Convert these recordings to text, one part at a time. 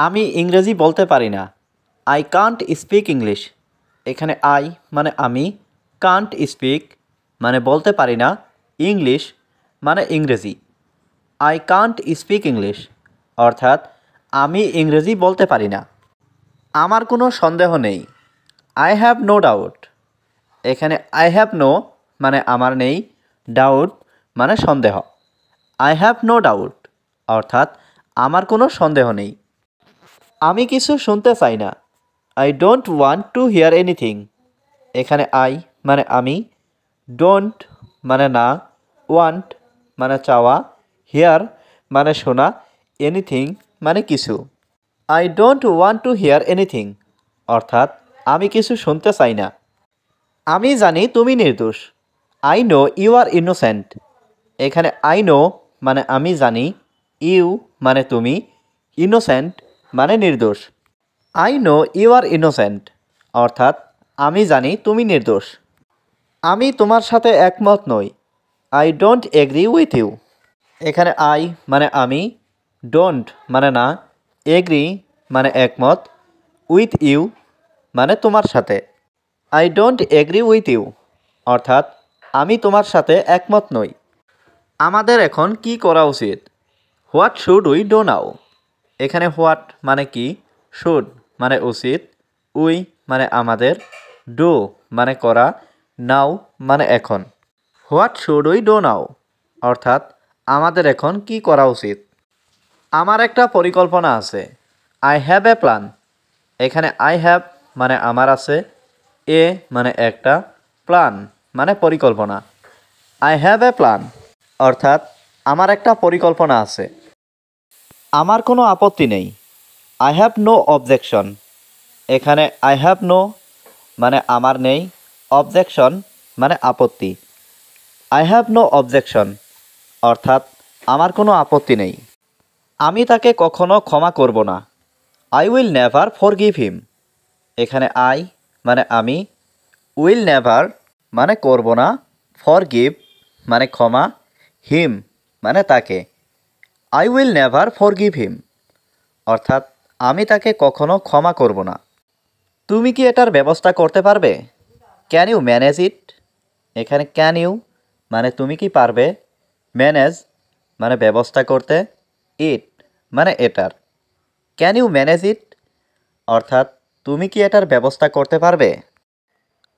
আমি ইংরেজি বলতে পারি না। I can't speak English. এখানে আই মানে আমি, কান্ট স্পিক মানে বলতে পারি না, ইংলিশ মানে ইংরেজি। আই কান্ট স্পিক ইংলিশ অর্থাৎ আমি ইংরেজি বলতে পারি না। আমার কোনো সন্দেহ নেই। I have no doubt. এখানে আই হ্যাভ নো মানে আমার নেই, ডাউট মানে সন্দেহ। আই হ্যাভ নো ডাউট অর্থাৎ আমার কোনো সন্দেহ নেই। আমি কিছু শুনতে চাই না। I don't want to here anything. এখানে আই মানে আমি, ডোন্ট মানে না, ওয়ান্ট মানে চাওয়া, হিয়ার মানে শোনা, এনিথিং মানে কিছু। I don't want to here anything অর্থাৎ আমি কিছু শুনতে চাই না। আমি জানি তুমি নির্দোষ। I know you are innocent. এখানে আই নো মানে আমি জানি, ইউ মানে তুমি, ইনোসেন্ট মানে নির্দোষ। I know you are innocent অর্থাৎ আমি জানি তুমি নির্দোষ। আমি তোমার সাথে একমত নই। I don't agree with you. এখানে আই মানে আমি, ডোন্ট মানে না, এগ্রি মানে একমত, উইথ ইউ মানে তোমার সাথে। I don't agree with you অর্থাৎ আমি তোমার সাথে একমত নই। আমাদের এখন কি করা উচিত? What should we do now. এখানে হোয়াট মানে কি, শুড মানে উচিত, উই মানে আমাদের, ডু মানে করা, নাও মানে এখন। What should we do now অর্থাৎ আমাদের এখন কি করা উচিত? আমার একটা পরিকল্পনা আছে। I have a plan. এখানে আই হ্যাভ মানে আমার আছে, এ মানে একটা, প্ল্যান মানে পরিকল্পনা। আই হ্যাভ এ প্ল্যান অর্থাৎ আমার একটা পরিকল্পনা আছে। আমার কোনো আপত্তি নেই। I have no objection. এখানে আই হ্যাভ নো মানে আমার নেই, অবজেকশন মানে আপত্তি। আই হ্যাভ নো অবজেকশন অর্থাৎ আমার কোনো আপত্তি নেই। আমি তাকে কখনো ক্ষমা করব না। আই উইল নেভার ফরগিভ হিম। এখানে আই মানে আমি, উইল নেভার মানে করব না, ফরগিভ মানে ক্ষমা, হিম মানে তাকে। আই উইল নেভার ফরগিভ হিম অর্থাৎ আমি তাকে কখনো ক্ষমা করব না। তুমি কি এটার ব্যবস্থা করতে পারবে? Can you manage it. এখানে ক্যান ইউ মানে তুমি কি পারবে, ম্যানেজ মানে ব্যবস্থা করতে, ইট মানে এটার। ক্যান ইউ ম্যানেজ ইট অর্থাৎ তুমি কি এটার ব্যবস্থা করতে পারবে?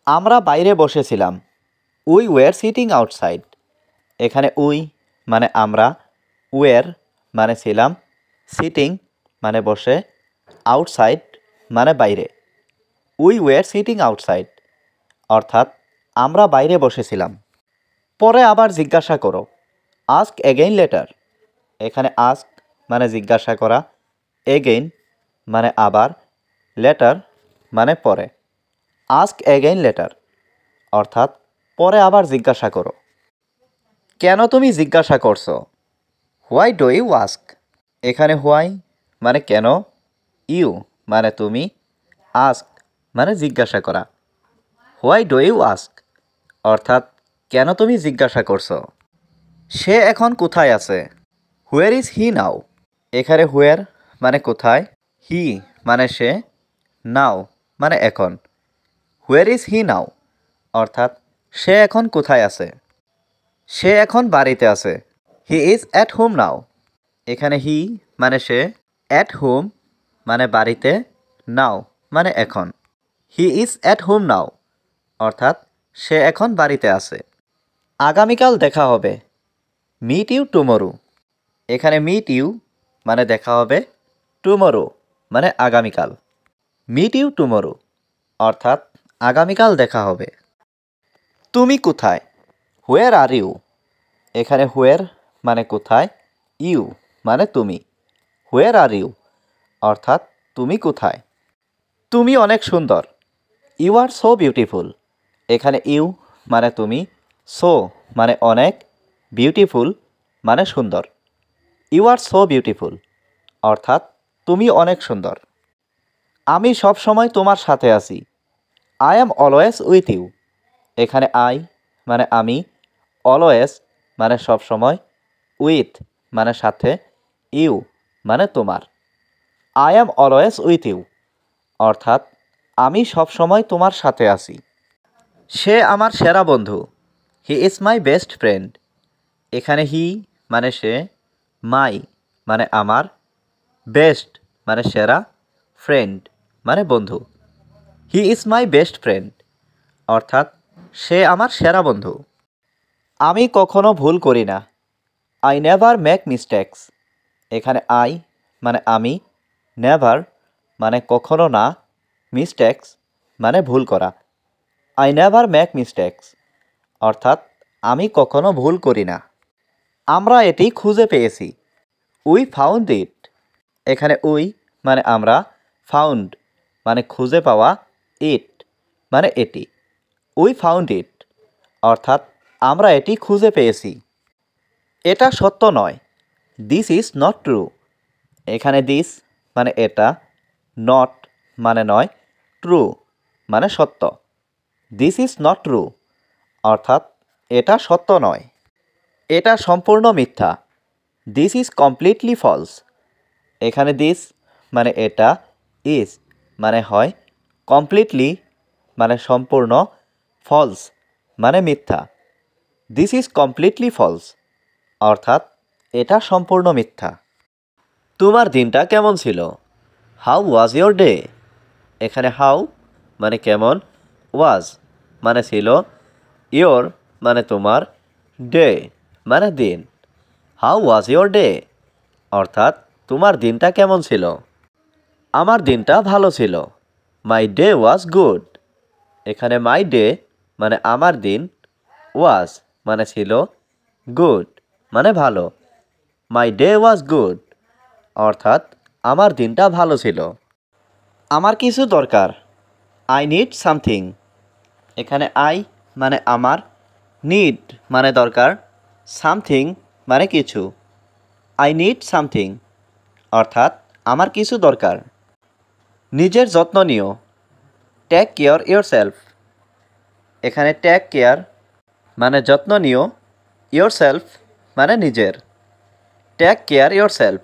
আমরা বাইরে বসেছিলাম। We were sitting outside. এখানে উই মানে আমরা, ওয়ার মানে ছিলাম, সিটিং মানে বসে, আউটসাইড মানে বাইরে। উই ওয়ার সিটিং আউটসাইড অর্থাৎ আমরা বাইরে বসেছিলাম। পরে আবার জিজ্ঞাসা করো। Ask again later. এখানে আস্ক মানে জিজ্ঞাসা করা, এগেইন মানে আবার, লেটার মানে পরে। আস্ক এগেইন লেটার অর্থাৎ পরে আবার জিজ্ঞাসা করো। কেন তুমি জিজ্ঞাসা করছো? Why do you ask. এখানে হোয়াই মানে কেন, ইউ মানে তুমি, আস্ক মানে জিজ্ঞাসা করা। হোয়াই ডু ইউ আস্ক অর্থাৎ কেন তুমি জিজ্ঞাসা করছো? সে এখন কোথায় আছে? হুয়ার ইজ হি নাও। এখানে হুয়ার মানে কোথায়, হি মানে সে, নাও মানে এখন। হুয়ার ইজ হি নাও অর্থাৎ সে এখন কোথায় আছে? সে এখন বাড়িতে আছে। হি ইজ অ্যাট হোম নাও। এখানে হি মানে সে, অ্যাট হোম মানে বাড়িতে, নাও মানে এখন। He is at home now অর্থাৎ সে এখন বাড়িতে আছে। আগামীকাল দেখা হবে। Meet you tomorrow. এখানে মিট ইউ মানে দেখা হবে, টুমরো মানে আগামীকাল। মিট ইউ টুমরো অর্থাৎ আগামীকাল দেখা হবে। তুমি কোথায়? হোয়ার আর ইউ। এখানে হোয়ার মানে কোথায়, ইউ মানে তুমি। হোয়ার আর ইউ অর্থাৎ তুমি কোথায়? তুমি অনেক সুন্দর। You are so beautiful. এখানে ইউ মানে তুমি, সো মানে অনেক, বিউটিফুল মানে সুন্দর। ইউ আর সো বিউটিফুল অর্থাৎ তুমি অনেক সুন্দর। আমি সব সময় তোমার সাথে আছি। I am always with you. এখানে আই মানে আমি, অলওয়েজ মানে সব সময়, উইথ মানে সাথে, ইউ মানে তোমার। I am always with you, অর্থাৎ আমি সবসময় তোমার সাথে আছি। সে আমার সেরা বন্ধু, he is my best friend. এখানে হি মানে সে, মাই মানে আমার, বেস্ট মানে সেরা, ফ্রেন্ড মানে বন্ধু। He is my best friend, অর্থাৎ সে আমার সেরা বন্ধু। আমি কখনো ভুল করি না, আই নেভার মেক মিস্টেক্স। এখানে আই মানে আমি, নেভার মানে কখনো না, মিস্টেক্স মানে ভুল করা। আই নেভার মেক মিস্টেক্স, অর্থাৎ আমি কখনো ভুল করি না। আমরা এটি খুঁজে পেয়েছি, উই ফাউন্ড ইট। এখানে উই মানে আমরা, ফাউন্ড মানে খুঁজে পাওয়া, ইট মানে এটি। উই ফাউন্ড ইট, অর্থাৎ আমরা এটি খুঁজে পেয়েছি। এটা সত্য নয়, দিস ইজ নট ট্রু। এখানে দিস মানে এটা, নট মানে নয়, ট্রু মানে সত্য। দিস ইজ নট ট্রু, অর্থাৎ এটা সত্য নয়। এটা সম্পূর্ণ মিথ্যা, দিস ইজ কমপ্লিটলি ফলস। এখানে দিস মানে এটা, ইজ মানে হয়, কমপ্লিটলি মানে সম্পূর্ণ, ফলস মানে মিথ্যা। দিস ইজ কমপ্লিটলি ফলস, অর্থাৎ এটা সম্পূর্ণ মিথ্যা। তোমার দিনটা কেমন ছিল? How was your day? এখানে হাউ মানে কেমন, ওয়াজ মানে ছিল, ইয়োর মানে তোমার, ডে মানে দিন। হাউ ওয়াজ ইয়োর ডে, অর্থাৎ তোমার দিনটা কেমন ছিল? আমার দিনটা ভালো ছিল, মাই ডে ওয়াজ গুড। এখানে মাই ডে মানে আমার দিন, ওয়াজ মানে ছিল, গুড মানে ভালো। মাই ডে ওয়াজ গুড, অর্থাৎ আমার দিনটা ভালো ছিল। আমার কিছু দরকার, আই নিড সামথিং। এখানে আই মানে আমার, নিড মানে দরকার, সামথিং মানে কিছু। আই নিড সামথিং, অর্থাৎ আমার কিছু দরকার। নিজের যত্ন নিও, টেক কেয়ার ইয়োরসেলফ। এখানে টেক কেয়ার মানে যত্ন নিও, ইয়োরসেলফ মানে নিজের। টেক কেয়ার ইয়োরসেলফ,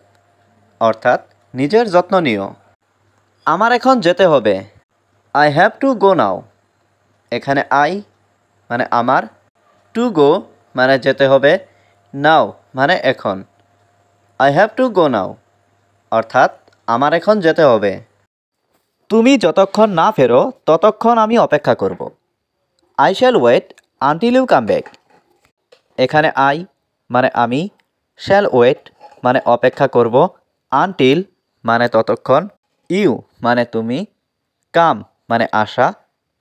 অর্থাৎ নিজের যত্ন নিও। আমার এখন যেতে হবে, আই হ্যাভ টু গো নাও। এখানে আই মানে আমার, টু গো মানে যেতে হবে, নাও মানে এখন। আই হ্যাভ টু গো নাও, অর্থাৎ আমার এখন যেতে হবে। তুমি যতক্ষণ না ফেরো ততক্ষণ আমি অপেক্ষা করব। I shall wait until you come back. এখানে আই মানে আমি, শ্যাল ওয়েট মানে অপেক্ষা করব, আনটিল মানে ততক্ষণ, ইউ মানে তুমি, কাম মানে আসা,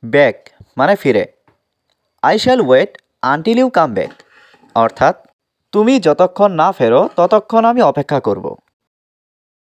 ব্যাক মানে ফিরে। I shall wait until you come back, অর্থাৎ তুমি যতক্ষণ না ফেরো ততক্ষণ আমি অপেক্ষা করব।